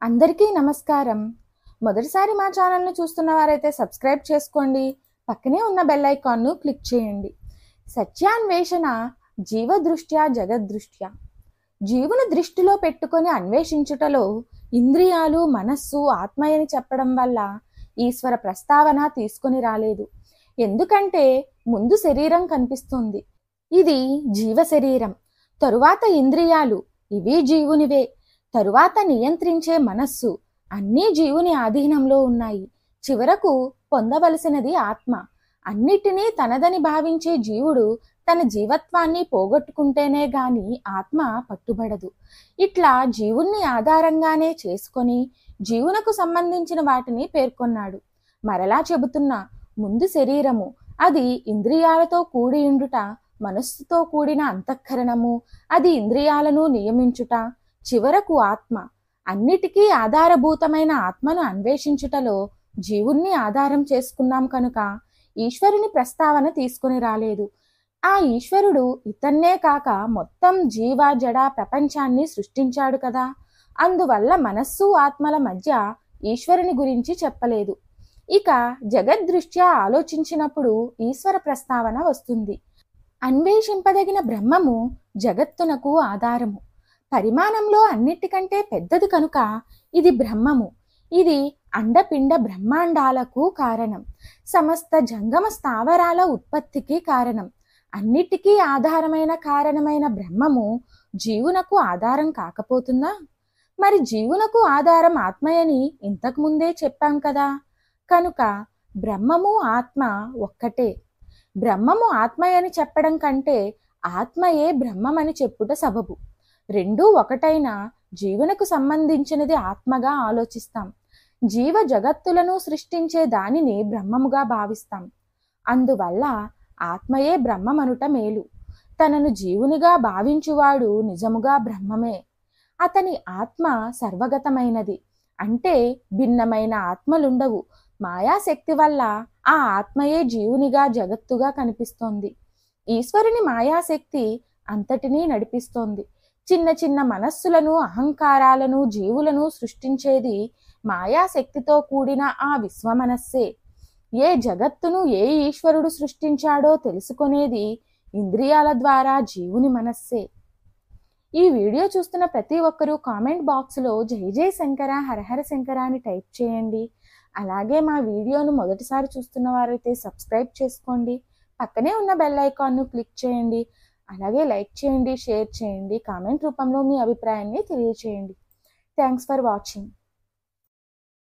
అందరికీ నమస్కారం. మొదటిసారి మా ఛానల్‌ని చూస్తున్న వారైతే సబ్స్క్రైబ్ చేసుకోండి. పక్కనే ఉన్న బెల్ ఐకాన్‌ను క్లిక్ చేయండి. సత్యాన్వేషణ జీవదృష్ట్యా జగద్దృష్ట్యా. జీవుని దృష్టిలో పెట్టుకొని అన్వేషించుటలో ఇంద్రియాలు, మనస్సు, ఆత్మయని చెప్పడం వల్ల ఈశ్వర ప్రస్తావన తీసుకొని రాలేదు. ఎందుకంటే ముందు శరీరం కనిపిస్తుంది. ఇది జీవ శరీరం. తరువాత ఇంద్రియాలు, ఇవి జీవునివే. తరువాత నియంత్రించే మనస్సు, అన్నీ జీవుని ఆధీనంలో ఉన్నాయి. చివరకు పొందవలసినది ఆత్మ. అన్నిటినీ తనదని భావించే జీవుడు తన జీవత్వాన్ని పోగొట్టుకుంటేనే గాని ఆత్మ పట్టుబడదు. ఇట్లా జీవుణ్ణి ఆధారంగానే చేసుకొని జీవునకు సంబంధించిన వాటిని పేర్కొన్నాడు. మరలా చెబుతున్నా, ముందు శరీరము, అది ఇంద్రియాలతో కూడి ఉండుట, మనస్సుతో కూడిన అంతఃకరణము, అది ఇంద్రియాలను నియమించుట, చివరకు ఆత్మ. అన్నిటికీ ఆధారభూతమైన ఆత్మను అన్వేషించుటలో జీవుణ్ణి ఆధారం చేసుకున్నాం కనుక ఈశ్వరుని ప్రస్తావన తీసుకుని రాలేదు. ఆ ఈశ్వరుడు ఇతన్నే కాక మొత్తం జీవ జడ ప్రపంచాన్ని సృష్టించాడు కదా. అందువల్ల మనస్సు ఆత్మల మధ్య ఈశ్వరుని గురించి చెప్పలేదు. ఇక జగద్దృష్ట్యా ఆలోచించినప్పుడు ఈశ్వర ప్రస్తావన వస్తుంది. అన్వేషింపదగిన బ్రహ్మము జగత్తునకు ఆధారము. పరిమాణంలో అన్నిటికంటే పెద్దది కనుక ఇది బ్రహ్మము. ఇది అండపిండ బ్రహ్మాండాలకు కారణం. సమస్త జంగమ స్థావరాల ఉత్పత్తికి కారణం. అన్నిటికీ ఆధారమైన కారణమైన బ్రహ్మము జీవునకు ఆధారం కాకపోతుందా? మరి జీవునకు ఆధారం ఆత్మయని ఇంతకు ముందే చెప్పాం కదా. కనుక బ్రహ్మము ఆత్మ ఒక్కటే. బ్రహ్మము ఆత్మయని చెప్పడం కంటే ఆత్మయే బ్రహ్మమని చెప్పుట సబబు. రెండూ ఒకటైన జీవునకు సంబంధించినది ఆత్మగా ఆలోచిస్తాం. జీవ జగత్తులను సృష్టించే దానిని బ్రహ్మముగా భావిస్తాం. అందువల్ల ఆత్మయే బ్రహ్మమనుట మేలు. తనను జీవునిగా భావించువాడు నిజముగా బ్రహ్మమే. అతని ఆత్మ సర్వగతమైనది. అంటే భిన్నమైన ఆత్మలుండవు. మాయాశక్తి వల్ల ఆ ఆత్మయే జీవునిగా జగత్తుగా కనిపిస్తోంది. ఈశ్వరుని మాయాశక్తి అంతటినీ నడిపిస్తోంది. చిన్న చిన్న మనస్సులను, అహంకారాలను, జీవులను సృష్టించేది మాయాశక్తితో కూడిన ఆ విశ్వమనస్సే. ఏ జగత్తును ఏ ఈశ్వరుడు సృష్టించాడో తెలుసుకునేది ఇంద్రియాల ద్వారా జీవుని మనస్సే. ఈ వీడియో చూస్తున్న ప్రతి ఒక్కరూ కామెంట్ బాక్స్లో జై జై శంకర, హరహర శంకర అని టైప్ చేయండి. అలాగే మా వీడియోను మొదటిసారి చూస్తున్న వారైతే సబ్స్క్రైబ్ చేసుకోండి. పక్కనే ఉన్న బెల్ ఐకాన్ను క్లిక్ చేయండి. అలాగే లైక్ చేయండి, షేర్ చేయండి, కామెంట్ రూపంలో మీ అభిప్రాయాన్ని తెలియచేయండి. Thanks for watching.